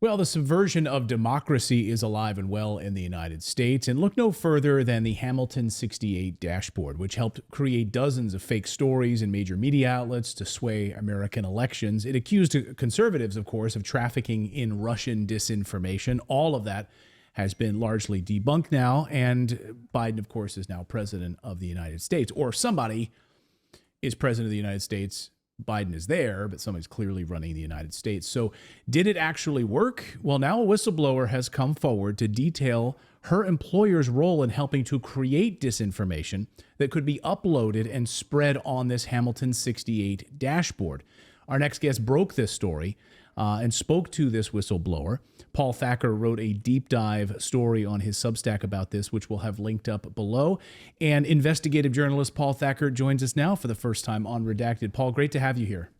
Well, the subversion of democracy is alive and well in the United States, and look no further than the Hamilton 68 dashboard, which helped create dozens of fake stories in major media outlets to sway American elections. It accused conservatives, of course, of trafficking in Russian disinformation. All of that has been largely debunked now, and Biden, of course, is now president of the United States, or somebody is president of the United States. Biden is there, but somebody's clearly running the United States. So did it actually work? Well, now a whistleblower has come forward to detail her employer's role in helping to create disinformation that could be uploaded and spread on this Hamilton 68 dashboard. Our next guest broke this story and spoke to this whistleblower. Paul Thacker wrote a deep dive story on his Substack about this, which we'll have linked up below. And investigative journalist Paul Thacker joins us now for the first time on Redacted. Paul, great to have you here.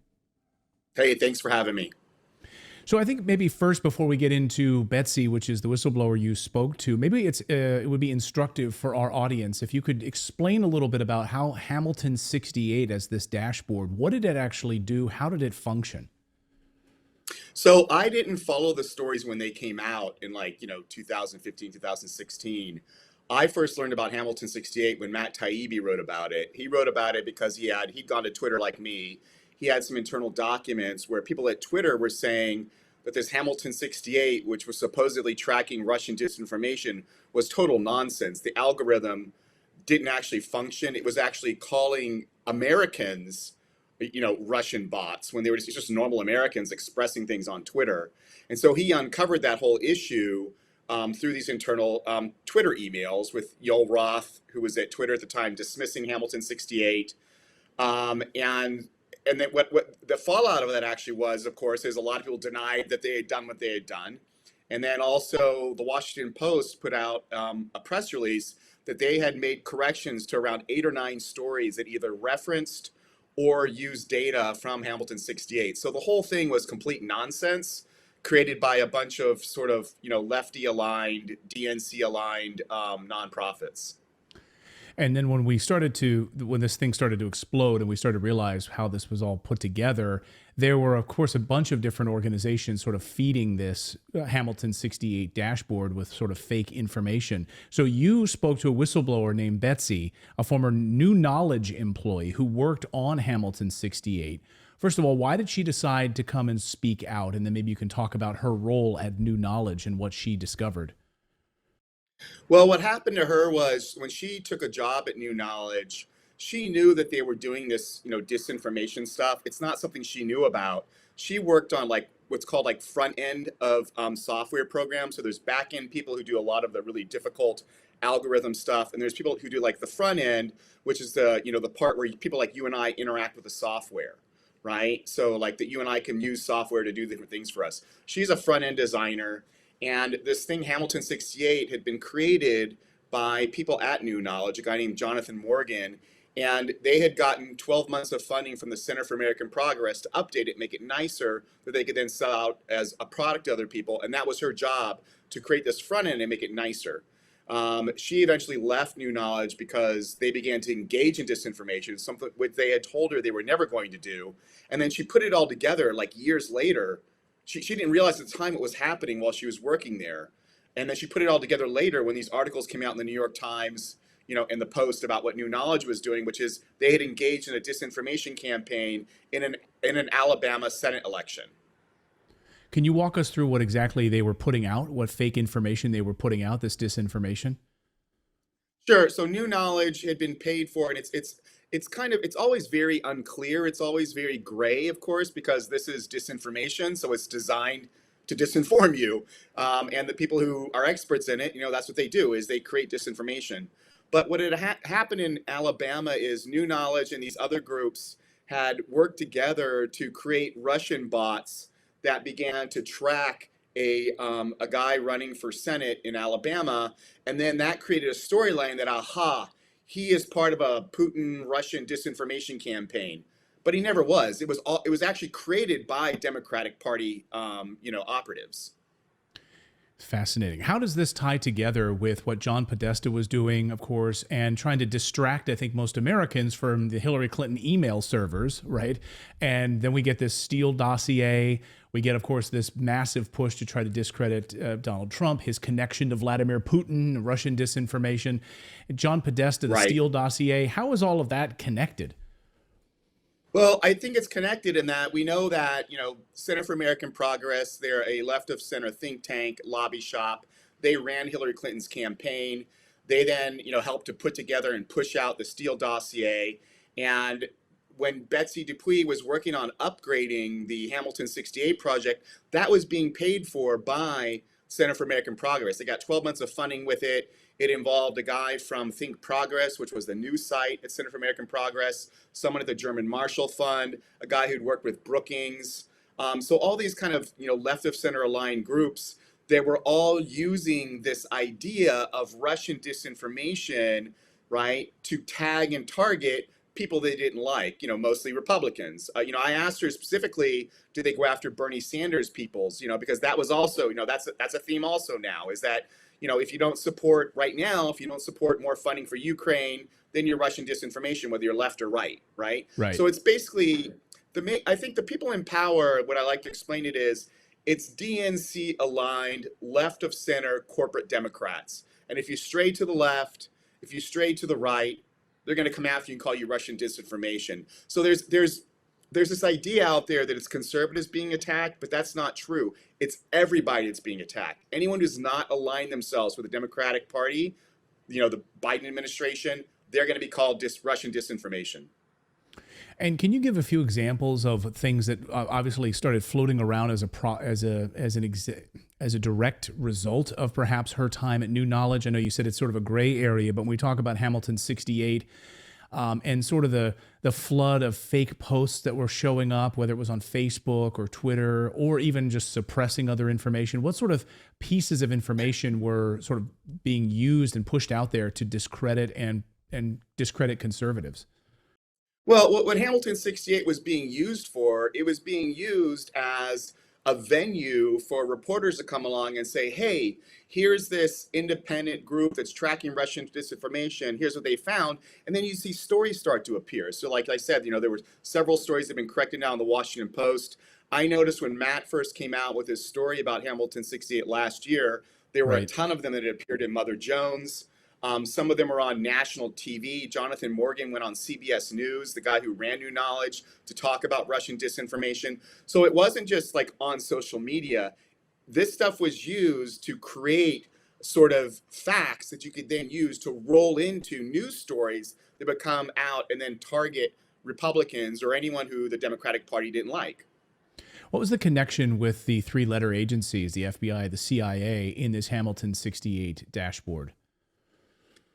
Hey, thanks for having me. So I think maybe first, before we get into Betsy, which is the whistleblower you spoke to, maybe it would be instructive for our audience if you could explain a little bit about how Hamilton 68 as this dashboard, what did it actually do? How did it function? So I didn't follow the stories when they came out in 2015, 2016. I first learned about Hamilton 68 when Matt Taibbi wrote about it. He wrote about it because he'd gone to Twitter like me. He had some internal documents where people at Twitter were saying that this Hamilton 68, which was supposedly tracking Russian disinformation, was total nonsense. The algorithm didn't actually function. It was actually calling Americans Russian bots when they were just normal Americans expressing things on Twitter. And so he uncovered that whole issue through these internal Twitter emails with Yoel Roth, who was at Twitter at the time, dismissing Hamilton 68. And then what the fallout of that actually was, of course, is a lot of people denied that they had done what they had done. And then also the Washington Post put out a press release that they had made corrections to around 8 or 9 stories that either referenced or use data from Hamilton 68. So the whole thing was complete nonsense created by a bunch of sort of, lefty aligned, DNC aligned nonprofits. And then when this thing started to explode and we started to realize how this was all put together, there were, of course, a bunch of different organizations sort of feeding this Hamilton 68 dashboard with sort of fake information. So you spoke to a whistleblower named Betsy, a former New Knowledge employee who worked on Hamilton 68. First of all, why did she decide to come and speak out? And then maybe you can talk about her role at New Knowledge and what she discovered. Well, what happened to her was when she took a job at New Knowledge, she knew that they were doing this, disinformation stuff. It's not something she knew about. She worked on what's called front end of software programs. So there's back end people who do a lot of the really difficult algorithm stuff, and there's people who do the front end, which is the part where people like you and I interact with the software, right? So that you and I can use software to do different things for us. She's a front end designer. And this thing, Hamilton 68, had been created by people at New Knowledge, a guy named Jonathan Morgan, and they had gotten 12 months of funding from the Center for American Progress to update it, make it nicer, that they could then sell out as a product to other people. And that was her job, to create this front end and make it nicer. She eventually left New Knowledge because they began to engage in disinformation, something which they had told her they were never going to do. And then she put it all together years later. She didn't realize at the time it was happening while she was working there. And then she put it all together later when these articles came out in the New York Times, and the Post about what New Knowledge was doing, which is they had engaged in a disinformation campaign in an Alabama Senate election. Can you walk us through what exactly they were putting out, what fake information they were putting out, this disinformation? Sure. So New Knowledge had been paid for, and it's always very unclear. It's always very gray, of course, because this is disinformation. So it's designed to disinform you. And the people who are experts in it, that's what they do, is they create disinformation. But what had happened in Alabama is New Knowledge and these other groups had worked together to create Russian bots that began to track a guy running for Senate in Alabama. And then that created a storyline that, he is part of a Putin Russian disinformation campaign. But he never was. It was actually created by Democratic Party operatives. Fascinating. How does this tie together with what John Podesta was doing, of course, and trying to distract, I think, most Americans from the Hillary Clinton email servers, right? And then we get this Steele dossier. We get, of course, this massive push to try to discredit Donald Trump, his connection to Vladimir Putin, Russian disinformation, John Podesta, the Right. Steele dossier. How is all of that connected? Well, I think it's connected in that we know that, Center for American Progress, they're a left of center think tank, lobby shop. They ran Hillary Clinton's campaign. They then, helped to put together and push out the Steele dossier. And when Betsy Dupuis was working on upgrading the Hamilton 68 project, that was being paid for by Center for American Progress. They got 12 months of funding with it. It involved a guy from Think Progress, which was the news site at Center for American Progress, someone at the German Marshall Fund, a guy who'd worked with Brookings. So all these kind of left of center aligned groups, they were all using this idea of Russian disinformation, right, to tag and target people they didn't like, mostly Republicans. I asked her specifically, do they go after Bernie Sanders peoples? Because that was also, that's a theme also now, is that if you don't support right now, if you don't support more funding for Ukraine, then you're Russian disinformation, whether you're left or right, right? Right. So it's basically I think the people in power, what I like to explain it is, it's DNC aligned, left of center corporate Democrats. And if you stray to the left, if you stray to the right, they're going to come after you and call you Russian disinformation. So there's this idea out there that it's conservatives being attacked, but that's not true. It's everybody that's being attacked. Anyone who's not aligned themselves with the Democratic Party, the Biden administration, they're going to be called Russian disinformation. And can you give a few examples of things that obviously started floating around as a direct result of perhaps her time at New Knowledge? I know you said it's sort of a gray area, but when we talk about Hamilton 68 and sort of the flood of fake posts that were showing up, whether it was on Facebook or Twitter or even just suppressing other information, what sort of pieces of information were sort of being used and pushed out there to discredit and discredit conservatives? Well, what Hamilton 68 was being used for, it was being used as a venue for reporters to come along and say, hey, here's this independent group that's tracking Russian disinformation. Here's what they found. And then you see stories start to appear. So like I said, there were several stories that have been corrected now in the Washington Post. I noticed when Matt first came out with his story about Hamilton 68 last year, there were a ton of them that had appeared in Mother Jones. Some of them are on national TV. Jonathan Morgan went on CBS News, the guy who ran New Knowledge, to talk about Russian disinformation. So it wasn't just like on social media. This stuff was used to create sort of facts that you could then use to roll into news stories that would come out and then target Republicans or anyone who the Democratic Party didn't like. What was the connection with the three-letter agencies, the FBI, the CIA, in this Hamilton 68 dashboard?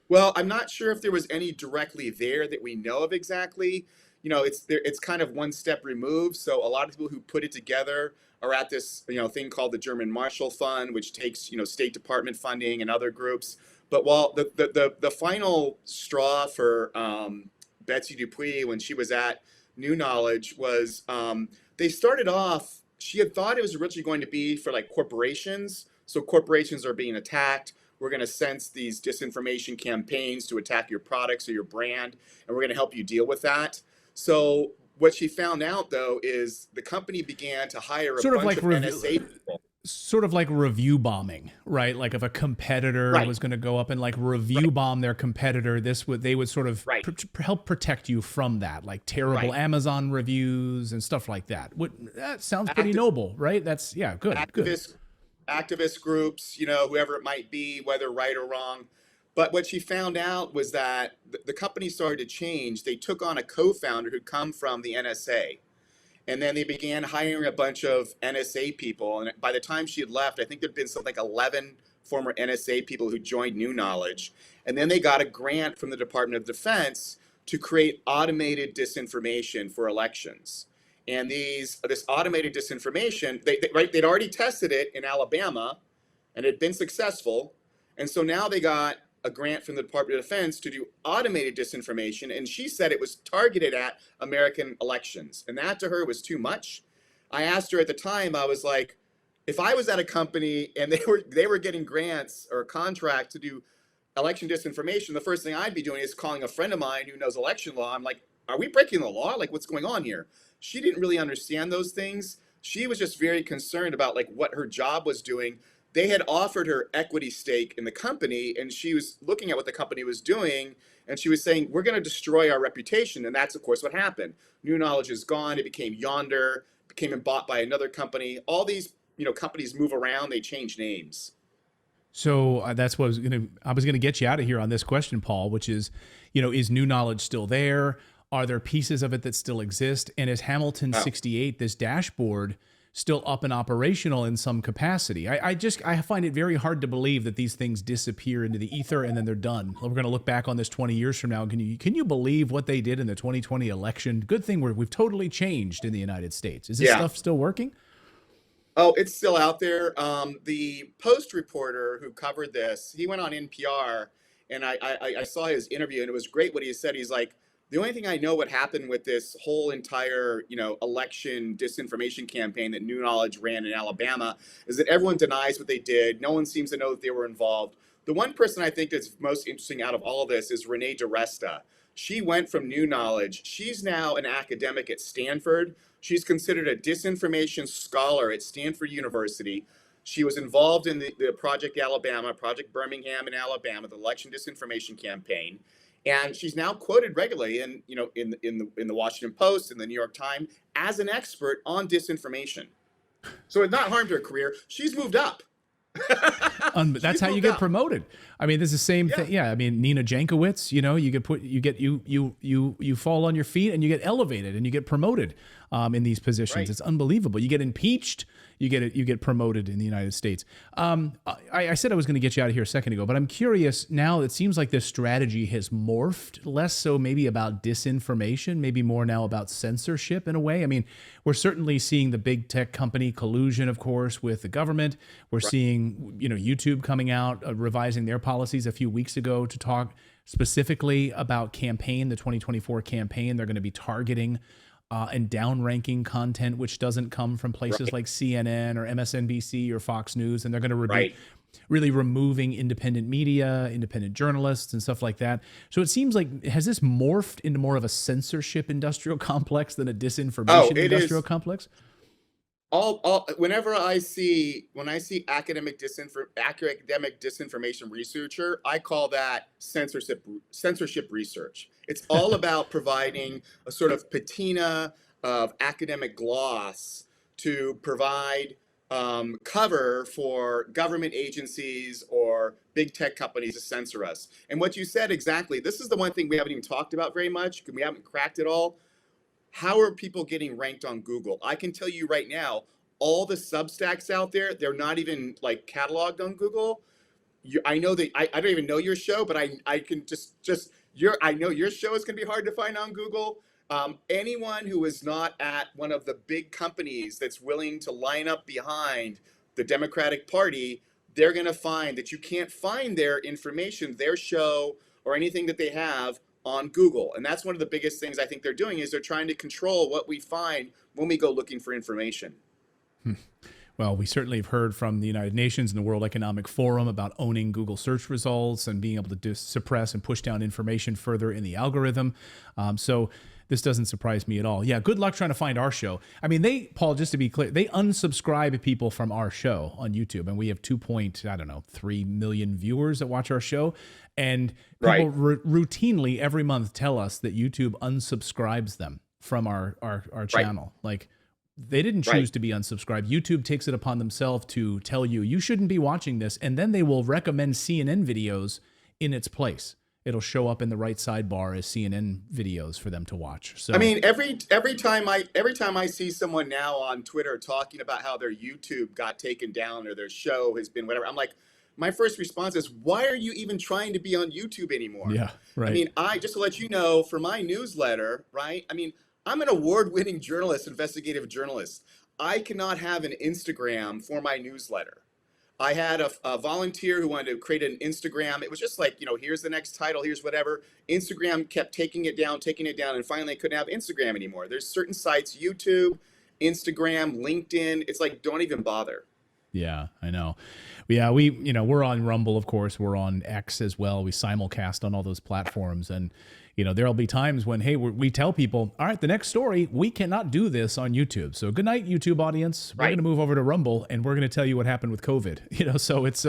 Well, I'm not sure if there was any directly there that we know of exactly. It's kind of one step removed. So a lot of people who put it together are at this, thing called the German Marshall Fund, which takes, State Department funding and other groups. But while the final straw for Betsy Dupuis when she was at New Knowledge was they started off, she had thought it was originally going to be for like corporations. So corporations are being attacked. We're going to sense these disinformation campaigns to attack your products or your brand, and we're going to help you deal with that. So what she found out, though, is the company began to hire a bunch of NSA people. Sort of like review bombing, right? Like if a competitor was going to go up and like review bomb their competitor, they would sort of help protect you from that, like terrible Amazon reviews and stuff like that. That sounds pretty noble, right? That's good. Activist groups, whoever it might be, whether right or wrong. But what she found out was that the company started to change. They took on a co-founder who'd come from the NSA. And then they began hiring a bunch of NSA people. And by the time she had left, I think there'd been something like 11 former NSA people who joined New Knowledge. And then they got a grant from the Department of Defense to create automated disinformation for elections. And this automated disinformation, they'd already tested it in Alabama, and it had been successful. And so now they got a grant from the Department of Defense to do automated disinformation, and she said it was targeted at American elections. And that to her was too much. I asked her at the time, I was like, if I was at a company and they were getting grants or a contract to do election disinformation, the first thing I'd be doing is calling a friend of mine who knows election law. I'm like, are we breaking the law? Like, what's going on here? She didn't really understand those things. She was just very concerned about like what her job was doing. They had offered her equity stake in the company, and she was looking at what the company was doing, and she was saying, we're going to destroy our reputation. And that's, of course, what happened. New Knowledge is gone. It became Yonder, became bought by another company. All these, companies move around. They change names. So that's what I was gonna get you out of here on this question, Paul, which is New Knowledge still there? Are there pieces of it that still exist? And is Hamilton 68, this dashboard, still up and operational in some capacity? I find it very hard to believe that these things disappear into the ether and then they're done. We're going to look back on this 20 years from now. Can you believe what they did in the 2020 election? Good thing we've totally changed in the United States. Is this stuff still working? Oh, it's still out there. The Post reporter who covered this, he went on NPR, and I saw his interview, and it was great what he said. He's like, the only thing I know what happened with this whole entire, election disinformation campaign that New Knowledge ran in Alabama is that everyone denies what they did. No one seems to know that they were involved. The one person I think that's most interesting out of all this is Renee DiResta. She went from New Knowledge. She's now an academic at Stanford. She's considered a disinformation scholar at Stanford University. She was involved in the Project Alabama, Project Birmingham in Alabama, the election disinformation campaign. And she's now quoted regularly in the Washington Post and the New York Times as an expert on disinformation. So it's not harmed her career. She's moved up. That's how you get promoted. I mean, this is the same thing. Yeah. I mean, Nina Jankowicz, you fall on your feet and you get elevated and you get promoted in these positions. Right. It's unbelievable. You get impeached, you get promoted in the United States. I said I was going to get you out of here a second ago, but I'm curious now. It seems like this strategy has morphed, less so maybe about disinformation, maybe more now about censorship in a way. I mean, we're certainly seeing the big tech company collusion, of course, with the government. We're seeing, YouTube coming out, revising their policies a few weeks ago to talk specifically about the 2024 campaign. They're going to be targeting and downranking content which doesn't come from places like CNN or MSNBC or Fox News, and they're going to be really removing independent media, independent journalists, and stuff like that. So it seems like, has this morphed into more of a censorship industrial complex than a disinformation industrial complex? Whenever when I see academic disinformation researcher, I call that censorship research. It's all about providing a sort of patina of academic gloss to provide cover for government agencies or big tech companies to censor us. And what you said exactly, this is the one thing we haven't even talked about very much, because we haven't cracked it all. How are people getting ranked on Google? I can tell you right now, all the Substacks out there, they're not even like cataloged on Google. I know that I don't even know your show, but I can I know your show is going to be hard to find on Google. Anyone who is not at one of the big companies that's willing to line up behind the Democratic Party, they're going to find that you can't find their information, their show, or anything that they have on Google. And that's one of the biggest things I think they're doing, is they're trying to control what we find when we go looking for information. Well, we certainly have heard from the United Nations and the World Economic Forum about owning Google search results and being able to suppress and push down information further in the algorithm. So this doesn't surprise me at all. Yeah, good luck trying to find our show. I mean, Paul, just to be clear, they unsubscribe people from our show on YouTube, and we have 2.3 million viewers that watch our show. And people routinely every month tell us that YouTube unsubscribes them from our channel. Like, they didn't choose to be unsubscribed. YouTube takes it upon themselves to tell you shouldn't be watching this, and then they will recommend CNN videos in its place. It'll show up in the right sidebar as CNN videos for them to watch. So I mean, every time I see someone now on Twitter talking about how their YouTube got taken down or their show has been whatever, I'm like, my first response is, why are you even trying to be on YouTube anymore? Yeah, right. I mean, just to let you know, for my newsletter, right? I mean, I'm an award-winning journalist, investigative journalist. I cannot have an Instagram for my newsletter. I had a volunteer who wanted to create an Instagram. It was just like, here's the next title, here's whatever. Instagram kept taking it down, and finally I couldn't have Instagram anymore. There's certain sites, YouTube, Instagram, LinkedIn. It's like, don't even bother. Yeah, I know. Yeah, we're on Rumble, of course. We're on X as well. We simulcast on all those platforms. And, there'll be times when, hey, we tell people, all right, the next story, we cannot do this on YouTube. So good night, YouTube audience. We're going Right. to move over to Rumble and we're going to tell you what happened with COVID. So it's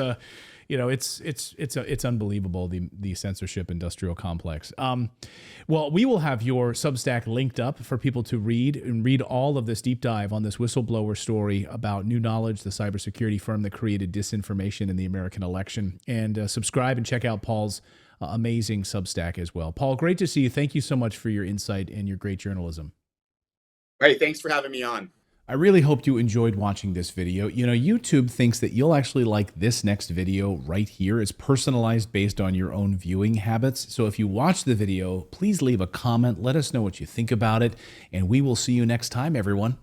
unbelievable, the censorship industrial complex. Well, we will have your Substack linked up for people to read all of this deep dive on this whistleblower story about New Knowledge, the cybersecurity firm that created disinformation in the American election. And subscribe and check out Paul's amazing Substack as well. Paul, great to see you. Thank you so much for your insight and your great journalism. Hey, thanks for having me on. I really hope you enjoyed watching this video. YouTube thinks that you'll actually like this next video right here. It's personalized based on your own viewing habits. So if you watch the video, please leave a comment. Let us know what you think about it. And we will see you next time, everyone.